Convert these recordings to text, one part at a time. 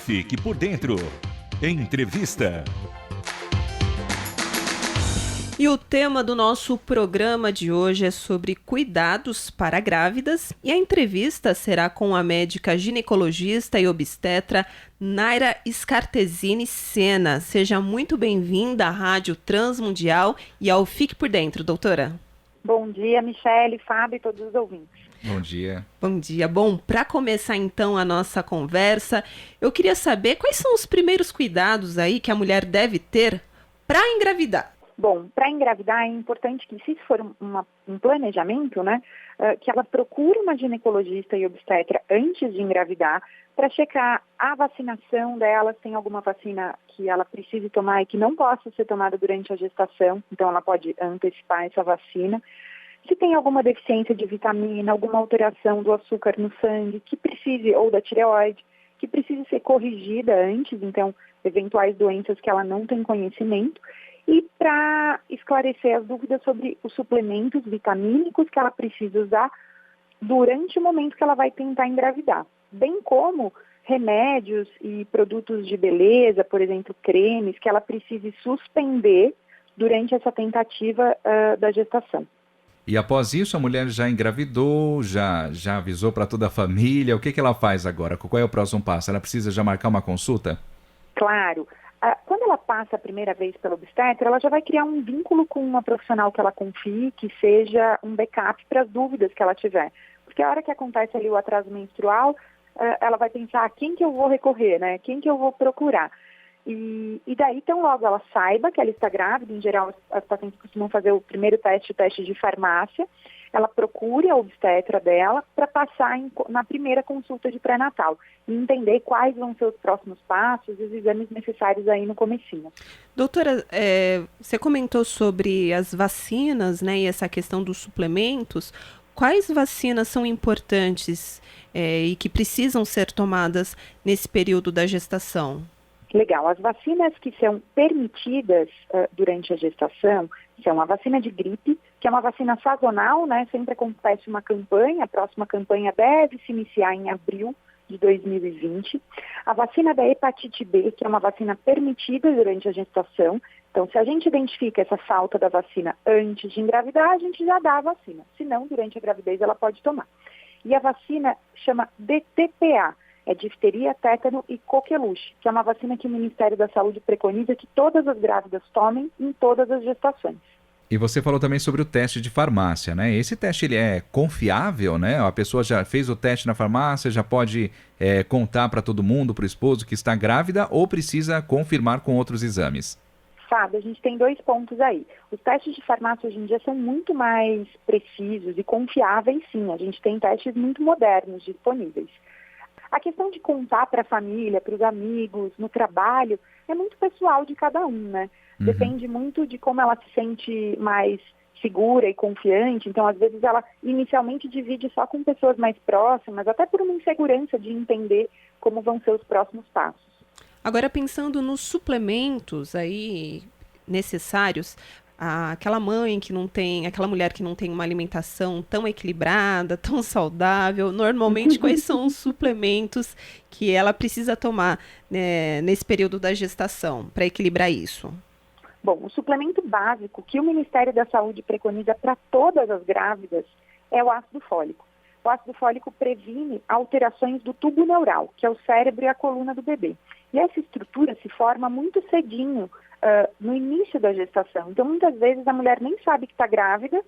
Fique por dentro. Entrevista. E o tema do nosso programa de hoje é sobre cuidados para grávidas e a entrevista será com a médica ginecologista e obstetra Naira Scartesini Sena. Seja muito bem-vinda à Rádio Transmundial e ao Fique por Dentro, doutora. Bom dia, Michele, Fábio e todos os ouvintes. Bom dia. Bom dia. Bom, para começar então a nossa conversa, eu queria saber quais são os primeiros cuidados aí que a mulher deve ter para engravidar. Bom, para engravidar é importante que, se for um planejamento, né, que ela procure uma ginecologista e obstetra antes de engravidar para checar a vacinação dela, se tem alguma vacina que ela precise tomar e que não possa ser tomada durante a gestação, então ela pode antecipar essa vacina. Se tem alguma deficiência de vitamina, alguma alteração do açúcar no sangue, que precise, ou da tireoide, que precise ser corrigida antes, então, eventuais doenças que ela não tem conhecimento, e para esclarecer as dúvidas sobre os suplementos vitamínicos que ela precisa usar durante o momento que ela vai tentar engravidar, bem como remédios e produtos de beleza, por exemplo, cremes, que ela precise suspender durante essa tentativa da gestação. E após isso, a mulher já engravidou, já avisou para toda a família. O que ela faz agora? Qual é o próximo passo? Ela precisa já marcar uma consulta? Claro. Quando ela passa a primeira vez pela obstetra, ela já vai criar um vínculo com uma profissional que ela confie, que seja um backup para as dúvidas que ela tiver. Porque a hora que acontece ali o atraso menstrual, ela vai pensar, a quem que eu vou recorrer, né? Quem que eu vou procurar? E daí, tão logo ela saiba que ela está grávida, em geral as pacientes costumam fazer o primeiro teste, o teste de farmácia, ela procure a obstetra dela para passar na primeira consulta de pré-natal e entender quais vão ser os próximos passos e os exames necessários aí no comecinho. Doutora, você comentou sobre as vacinas, né, e essa questão dos suplementos. Quais vacinas são importantes e que precisam ser tomadas nesse período da gestação? Legal. As vacinas que são permitidas durante a gestação são a vacina de gripe, que é uma vacina sazonal, né? Sempre acontece uma campanha, a próxima campanha deve se iniciar em abril de 2020. A vacina da hepatite B, que é uma vacina permitida durante a gestação. Então, se a gente identifica essa falta da vacina antes de engravidar, a gente já dá a vacina. Se não, durante a gravidez ela pode tomar. E a vacina chama DTPA, é difteria, tétano e coqueluche, que é uma vacina que o Ministério da Saúde preconiza que todas as grávidas tomem em todas as gestações. E você falou também sobre o teste de farmácia, né? Esse teste ele é confiável, né? A pessoa já fez o teste na farmácia, já pode contar para todo mundo, para o esposo que está grávida, ou precisa confirmar com outros exames? Fábio, a gente tem 2 pontos aí. Os testes de farmácia hoje em dia são muito mais precisos e confiáveis, sim. A gente tem testes muito modernos disponíveis. A questão de contar para a família, para os amigos, no trabalho, é muito pessoal de cada um, né? Depende muito de como ela se sente mais segura e confiante. Então, às vezes, ela inicialmente divide só com pessoas mais próximas, até por uma insegurança de entender como vão ser os próximos passos. Agora, pensando nos suplementos aí necessários, aquela mulher que não tem uma alimentação tão equilibrada, tão saudável, normalmente quais são os suplementos que ela precisa tomar, né, nesse período da gestação para equilibrar isso? Bom, o suplemento básico que o Ministério da Saúde preconiza para todas as grávidas é o ácido fólico. O ácido fólico previne alterações do tubo neural, que é o cérebro e a coluna do bebê. E essa estrutura se forma muito cedinho, no início da gestação. Então, muitas vezes, a mulher nem sabe que está grávida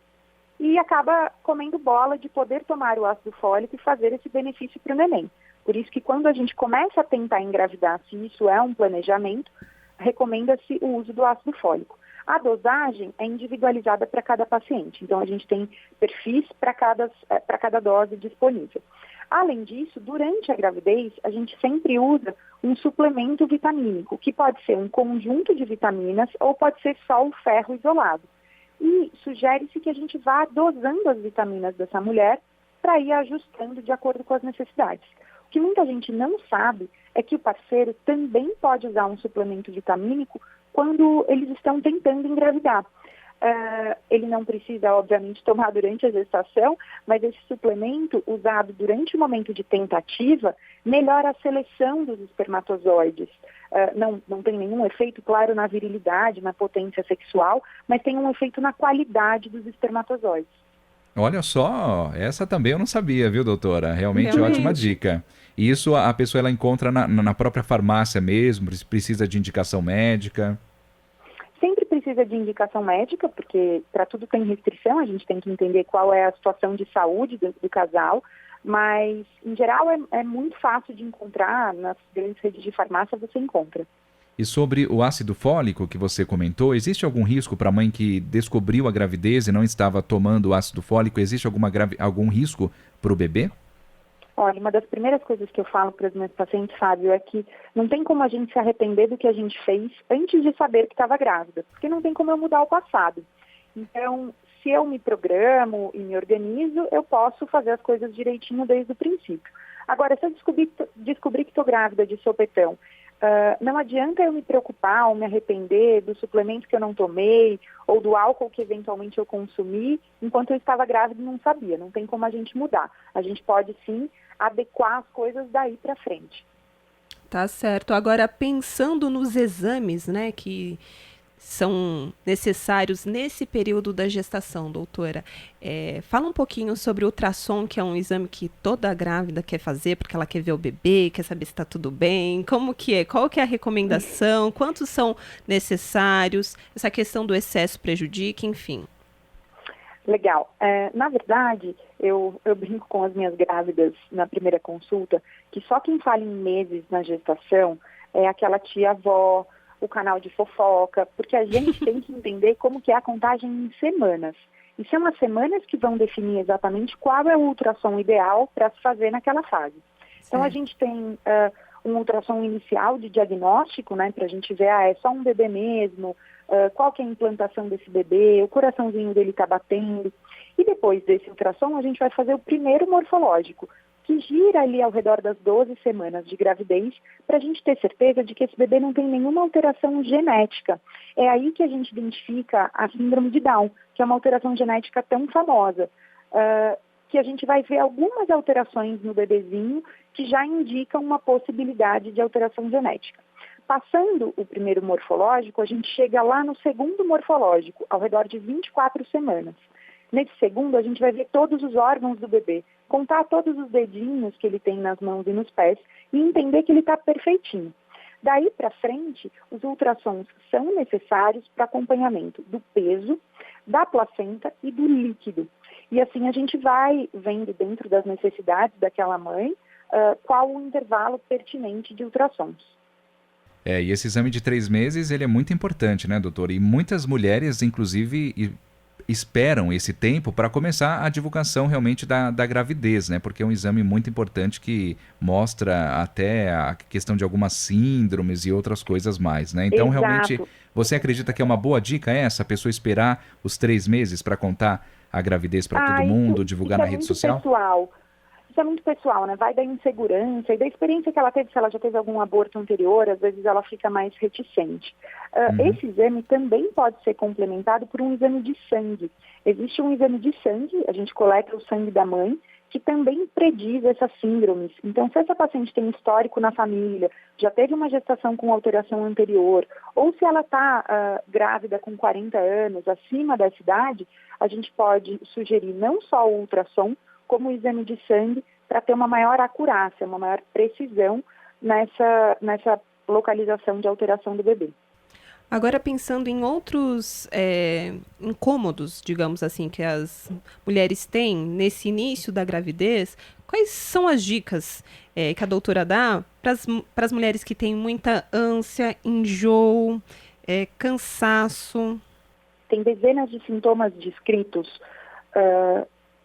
e acaba comendo bola de poder tomar o ácido fólico e fazer esse benefício para o neném. Por isso que quando a gente começa a tentar engravidar, se isso é um planejamento, recomenda-se o uso do ácido fólico. A dosagem é individualizada para cada paciente. Então, a gente tem perfis para cada dose disponível. Além disso, durante a gravidez, a gente sempre usa um suplemento vitamínico, que pode ser um conjunto de vitaminas ou pode ser só o ferro isolado. E sugere-se que a gente vá dosando as vitaminas dessa mulher para ir ajustando de acordo com as necessidades. O que muita gente não sabe é que o parceiro também pode usar um suplemento vitamínico quando eles estão tentando engravidar. Ele não precisa, obviamente, tomar durante a gestação, mas esse suplemento usado durante o momento de tentativa melhora a seleção dos espermatozoides. Não tem nenhum efeito, claro, na virilidade, na potência sexual, mas tem um efeito na qualidade dos espermatozoides. Olha só, essa também eu não sabia, viu, doutora? Realmente Realmente. ótima dica. E isso a pessoa ela encontra na própria farmácia mesmo, precisa de indicação médica? Sempre precisa de indicação médica, porque para tudo tem restrição, a gente tem que entender qual é a situação de saúde do casal, mas, em geral, é muito fácil de encontrar, nas grandes redes de farmácia você encontra. E sobre o ácido fólico que você comentou, existe algum risco para a mãe que descobriu a gravidez e não estava tomando ácido fólico? Existe algum risco para o bebê? Olha, uma das primeiras coisas que eu falo para os meus pacientes, Fábio, é que não tem como a gente se arrepender do que a gente fez antes de saber que estava grávida, porque não tem como eu mudar o passado. Então, se eu me programo e me organizo, eu posso fazer as coisas direitinho desde o princípio. Agora, se eu descobrir que estou grávida de sopetão, não adianta eu me preocupar ou me arrepender do suplemento que eu não tomei ou do álcool que eventualmente eu consumi enquanto eu estava grávida e não sabia. Não tem como a gente mudar. A gente pode, sim, adequar as coisas daí para frente. Tá certo. Agora, pensando nos exames, né, que são necessários nesse período da gestação, doutora, fala um pouquinho sobre o ultrassom, que é um exame que toda grávida quer fazer, porque ela quer ver o bebê, quer saber se está tudo bem, como que é, qual que é a recomendação, quantos são necessários, essa questão do excesso prejudica, enfim. Legal. Na verdade, eu brinco com as minhas grávidas na primeira consulta, que só quem fala em meses na gestação é aquela tia-avó, o canal de fofoca, porque a gente tem que entender como que é a contagem em semanas. E são as semanas que vão definir exatamente qual é o ultrassom ideal para se fazer naquela fase. Então, a gente tem um ultrassom inicial de diagnóstico, né, para a gente ver, é só um bebê mesmo, qual que é a implantação desse bebê, o coraçãozinho dele está batendo. E depois desse ultrassom, a gente vai fazer o primeiro morfológico, que gira ali ao redor das 12 semanas de gravidez, para a gente ter certeza de que esse bebê não tem nenhuma alteração genética. É aí que a gente identifica a síndrome de Down, que é uma alteração genética tão famosa, que a gente vai ver algumas alterações no bebezinho que já indicam uma possibilidade de alteração genética. Passando o primeiro morfológico, a gente chega lá no segundo morfológico, ao redor de 24 semanas. Nesse segundo, a gente vai ver todos os órgãos do bebê, contar todos os dedinhos que ele tem nas mãos e nos pés e entender que ele está perfeitinho. Daí para frente, os ultrassons são necessários para acompanhamento do peso, da placenta e do líquido. E assim a gente vai vendo dentro das necessidades daquela mãe qual o intervalo pertinente de ultrassons. E esse exame de 3 meses, ele é muito importante, né, doutor? E muitas mulheres, inclusive, esperam esse tempo para começar a divulgação realmente da gravidez, né? Porque é um exame muito importante que mostra até a questão de algumas síndromes e outras coisas mais, né? Então, Exato. realmente, você acredita que é uma boa dica essa, a pessoa esperar os 3 meses para contar a gravidez para todo mundo, divulgar na rede social? Pessoal. Isso é muito pessoal, né? Vai da insegurança e da experiência que ela teve, se ela já teve algum aborto anterior, às vezes ela fica mais reticente. Esse exame também pode ser complementado por um exame de sangue. Existe um exame de sangue, a gente coleta o sangue da mãe, que também prediz essas síndromes. Então, se essa paciente tem histórico na família, já teve uma gestação com alteração anterior, ou se ela está grávida com 40 anos, acima dessa idade, a gente pode sugerir não só o ultrassom, como o exame de sangue, para ter uma maior acurácia, uma maior precisão nessa localização de alteração do bebê. Agora, pensando em outros incômodos, digamos assim, que as mulheres têm nesse início da gravidez, quais são as dicas que a doutora dá para as mulheres que têm muita ânsia, enjoo, cansaço? Tem dezenas de sintomas descritos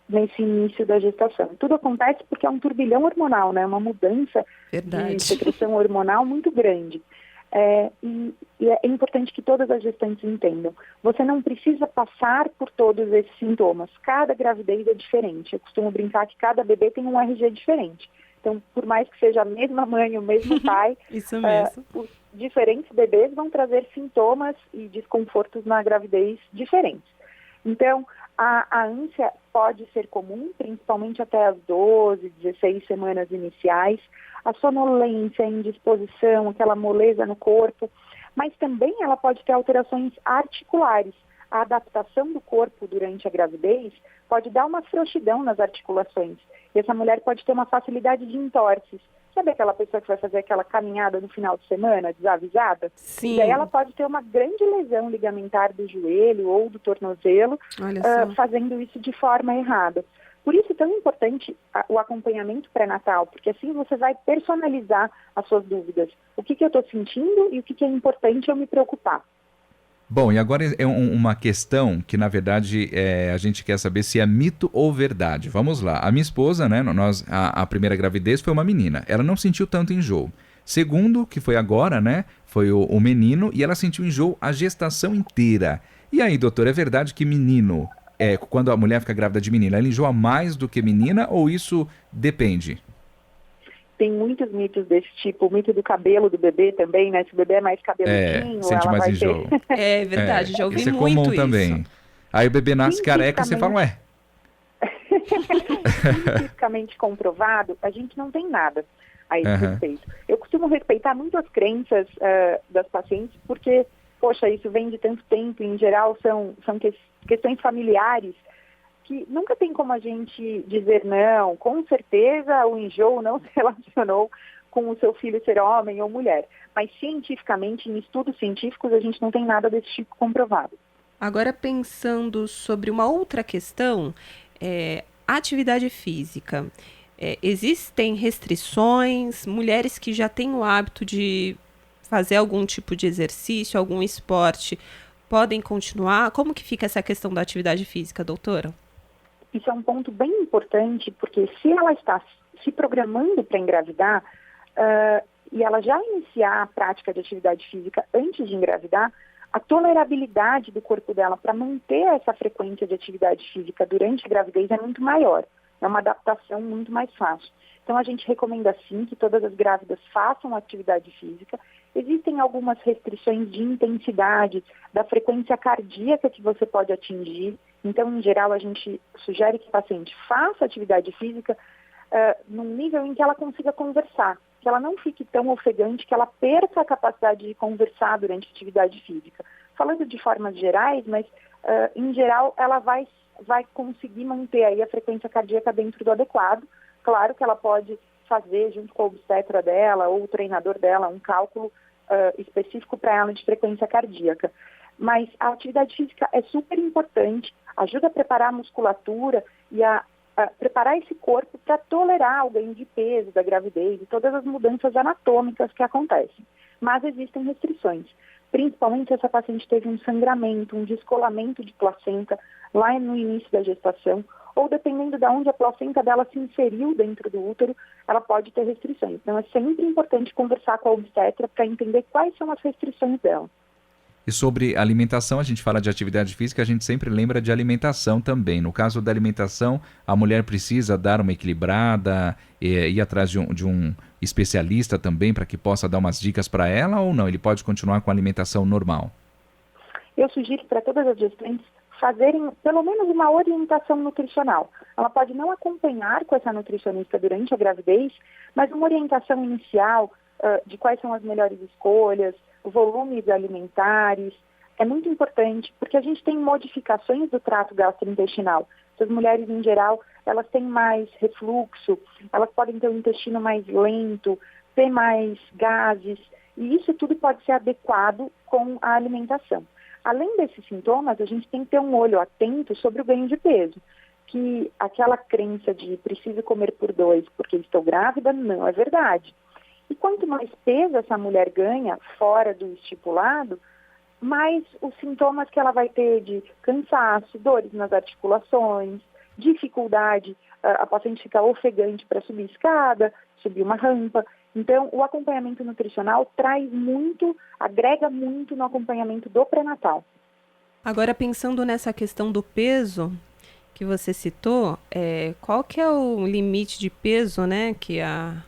nesse início da gestação. Tudo acontece porque é um turbilhão hormonal, né? Uma mudança de secreção hormonal muito grande. E é importante que todas as gestantes entendam. Você não precisa passar por todos esses sintomas. Cada gravidez é diferente. Eu costumo brincar que cada bebê tem um RG diferente. Então, por mais que seja a mesma mãe, o mesmo pai, Isso mesmo. diferentes bebês vão trazer sintomas e desconfortos na gravidez diferentes. Então, a ânsia pode ser comum, principalmente até as 12, 16 semanas iniciais, a sonolência, a indisposição, aquela moleza no corpo, mas também ela pode ter alterações articulares. A adaptação do corpo durante a gravidez pode dar uma frouxidão nas articulações. E essa mulher pode ter uma facilidade de entorses. Sabe aquela pessoa que vai fazer aquela caminhada no final de semana, desavisada? Sim. E aí ela pode ter uma grande lesão ligamentar do joelho ou do tornozelo, fazendo isso de forma errada. Por isso é tão importante o acompanhamento pré-natal, porque assim você vai personalizar as suas dúvidas. O que eu estou sentindo e o que é importante eu me preocupar. Bom, e agora é uma questão que, na verdade, a gente quer saber se é mito ou verdade. Vamos lá. A minha esposa, né, a primeira gravidez foi uma menina. Ela não sentiu tanto enjoo. Segundo, que foi agora, né, foi o menino, e ela sentiu enjoo a gestação inteira. E aí, doutor, é verdade que menino, quando a mulher fica grávida de menina, ela enjoa mais do que menina ou isso depende? Tem muitos mitos desse tipo, o mito do cabelo do bebê também, né? Se o bebê é mais cabeludinho, sente ela mais vai enjoo. ter... É verdade, já ouvi isso muito é comum isso. também. Aí o bebê nasce careca e você fala, ué. Cientificamente comprovado, a gente não tem nada a esse respeito. Eu costumo respeitar muito as crenças das pacientes, porque, poxa, isso vem de tanto tempo, em geral são questões familiares, que nunca tem como a gente dizer não, com certeza o enjoo não se relacionou com o seu filho ser homem ou mulher. Mas cientificamente, em estudos científicos, a gente não tem nada desse tipo comprovado. Agora pensando sobre uma outra questão, atividade física. Existem restrições, mulheres que já têm o hábito de fazer algum tipo de exercício, algum esporte, podem continuar? Como que fica essa questão da atividade física, doutora? Isso é um ponto bem importante, porque se ela está se programando para engravidar e ela já iniciar a prática de atividade física antes de engravidar, a tolerabilidade do corpo dela para manter essa frequência de atividade física durante a gravidez é muito maior. É uma adaptação muito mais fácil. Então, a gente recomenda, sim, que todas as grávidas façam atividade física. Existem algumas restrições de intensidade, da frequência cardíaca que você pode atingir. Então, em geral, a gente sugere que o paciente faça atividade física num nível em que ela consiga conversar, que ela não fique tão ofegante, que ela perca a capacidade de conversar durante a atividade física. Falando de formas gerais, mas em geral ela vai conseguir manter aí a frequência cardíaca dentro do adequado. Claro que ela pode fazer, junto com a obstetra dela ou o treinador dela, um cálculo específico para ela de frequência cardíaca. Mas a atividade física é super importante, ajuda a preparar a musculatura e a preparar esse corpo para tolerar o ganho de peso da gravidez e todas as mudanças anatômicas que acontecem. Mas existem restrições, principalmente se essa paciente teve um sangramento, um descolamento de placenta lá no início da gestação, ou dependendo de onde a placenta dela se inseriu dentro do útero, ela pode ter restrições. Então é sempre importante conversar com a obstetra para entender quais são as restrições dela. E sobre alimentação, a gente fala de atividade física, a gente sempre lembra de alimentação também. No caso da alimentação, a mulher precisa dar uma equilibrada, ir atrás de um especialista também para que possa dar umas dicas para ela ou não? Ele pode continuar com a alimentação normal? Eu sugiro para todas as gestantes fazerem pelo menos uma orientação nutricional. Ela pode não acompanhar com essa nutricionista durante a gravidez, mas uma orientação inicial de quais são as melhores escolhas, volumes alimentares, é muito importante, porque a gente tem modificações do trato gastrointestinal. Essas mulheres, em geral, elas têm mais refluxo, elas podem ter um intestino mais lento, ter mais gases, e isso tudo pode ser adequado com a alimentação. Além desses sintomas, a gente tem que ter um olho atento sobre o ganho de peso, que aquela crença de preciso comer por 2 porque estou grávida, não é verdade. E quanto mais peso essa mulher ganha fora do estipulado, mais os sintomas que ela vai ter de cansaço, dores nas articulações, dificuldade, a paciente fica ofegante para subir escada, subir uma rampa. Então, o acompanhamento nutricional traz muito, agrega muito no acompanhamento do pré-natal. Agora, pensando nessa questão do peso que você citou, qual que é o limite de peso, né, que a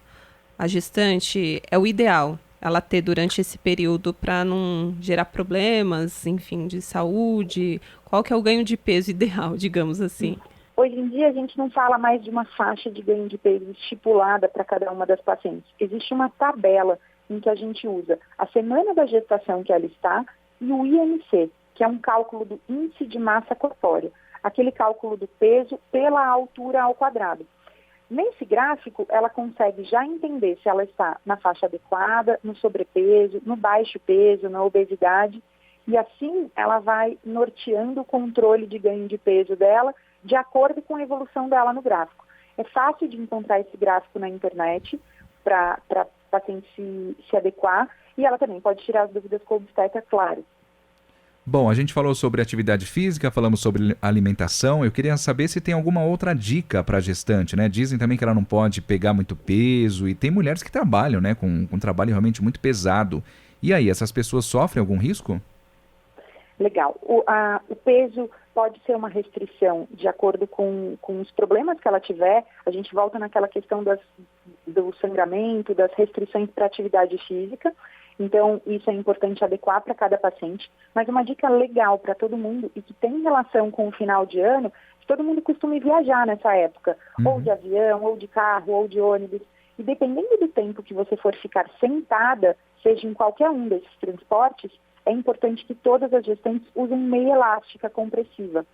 gestante é o ideal? ela ter durante esse período para não gerar problemas, enfim, de saúde? Qual que é o ganho de peso ideal, digamos assim? Hoje em dia a gente não fala mais de uma faixa de ganho de peso estipulada para cada uma das pacientes. Existe uma tabela em que a gente usa a semana da gestação que ela está e o IMC, que é um cálculo do índice de massa corpórea, aquele cálculo do peso pela altura ao quadrado. Nesse gráfico, ela consegue já entender se ela está na faixa adequada, no sobrepeso, no baixo peso, na obesidade, e assim ela vai norteando o controle de ganho de peso dela de acordo com a evolução dela no gráfico. É fácil de encontrar esse gráfico na internet para a paciente se adequar, e ela também pode tirar as dúvidas com o obstetra, claro. Bom, a gente falou sobre atividade física, falamos sobre alimentação. Eu queria saber se tem alguma outra dica para a gestante, né? Dizem também que ela não pode pegar muito peso e tem mulheres que trabalham, né? Com um trabalho realmente muito pesado. E aí, essas pessoas sofrem algum risco? Legal. O peso pode ser uma restrição de acordo com os problemas que ela tiver. A gente volta naquela questão do sangramento, das restrições para atividade física. Então, isso é importante adequar para cada paciente. Mas uma dica legal para todo mundo e que tem relação com o final de ano, que todo mundo costuma viajar nessa época, ou de avião, ou de carro, ou de ônibus. E dependendo do tempo que você for ficar sentada, seja em qualquer um desses transportes, é importante que todas as gestantes usem meia elástica compressiva.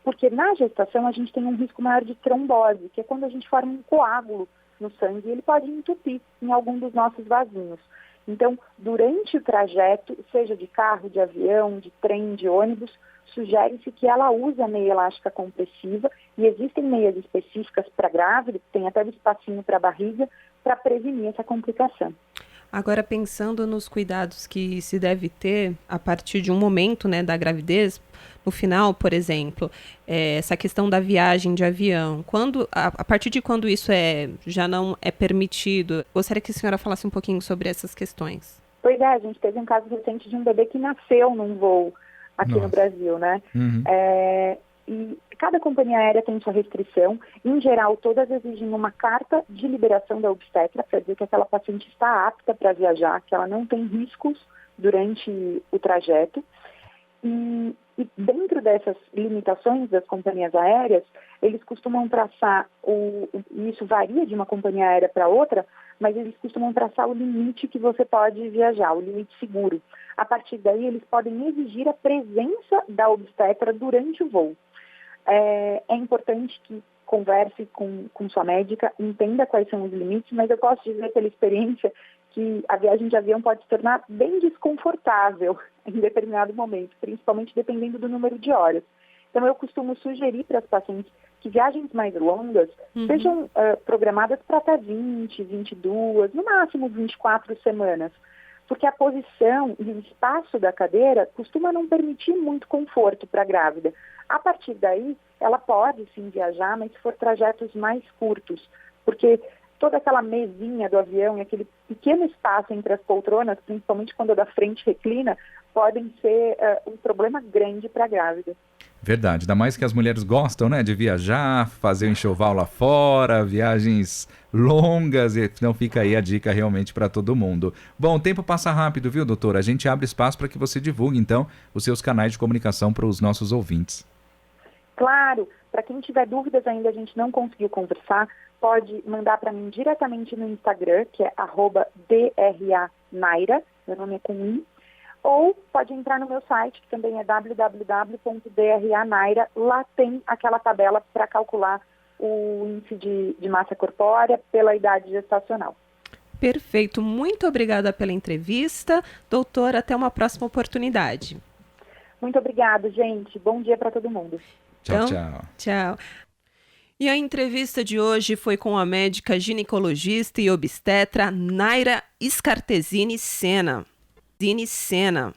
Porque na gestação a gente tem um risco maior de trombose, que é quando a gente forma um coágulo no sangue e ele pode entupir em algum dos nossos vasinhos. Então, durante o trajeto, seja de carro, de avião, de trem, de ônibus, sugere-se que ela use a meia elástica compressiva e existem meias específicas para grávida, tem até um espacinho para a barriga, para prevenir essa complicação. Agora, pensando nos cuidados que se deve ter a partir de um momento, né, da gravidez, no final, por exemplo, essa questão da viagem de avião, a partir de quando isso já não é permitido, gostaria que a senhora falasse um pouquinho sobre essas questões. Pois é, a gente teve um caso recente de um bebê que nasceu num voo aqui no Brasil, né? E cada companhia aérea tem sua restrição. Em geral, todas exigem uma carta de liberação da obstetra para dizer que aquela paciente está apta para viajar, que ela não tem riscos durante o trajeto. E dentro dessas limitações das companhias aéreas, eles costumam traçar, e isso varia de uma companhia aérea para outra, mas eles costumam traçar o limite que você pode viajar, o limite seguro. A partir daí, eles podem exigir a presença da obstetra durante o voo. É importante que converse com sua médica, entenda quais são os limites, mas eu posso dizer pela experiência que a viagem de avião pode se tornar bem desconfortável em determinado momento, principalmente dependendo do número de horas. Então, eu costumo sugerir para as pacientes que viagens mais longas sejam programadas para até 20, 22, no máximo 24 semanas, porque a posição e o espaço da cadeira costuma não permitir muito conforto para a grávida. A partir daí, ela pode sim viajar, mas se for trajetos mais curtos, porque toda aquela mesinha do avião e aquele pequeno espaço entre as poltronas, principalmente quando a da frente reclina, podem ser um problema grande para a grávida. Verdade, ainda mais que as mulheres gostam, né, de viajar, fazer o enxoval lá fora, viagens longas, então fica aí a dica realmente para todo mundo. Bom, o tempo passa rápido, viu, doutora? A gente abre espaço para que você divulgue, então, os seus canais de comunicação para os nossos ouvintes. Claro, para quem tiver dúvidas ainda, a gente não conseguiu conversar, pode mandar para mim diretamente no Instagram, que é @DRANaira, meu nome é com I, ou pode entrar no meu site, que também é www.dranaira. Lá tem aquela tabela para calcular o índice de massa corpórea pela idade gestacional. Perfeito, muito obrigada pela entrevista. Doutora, até uma próxima oportunidade. Muito obrigada, gente. Bom dia para todo mundo. Tchau, tchau. Tchau. E a entrevista de hoje foi com a médica ginecologista e obstetra Naira Scartesini Sena. Sena.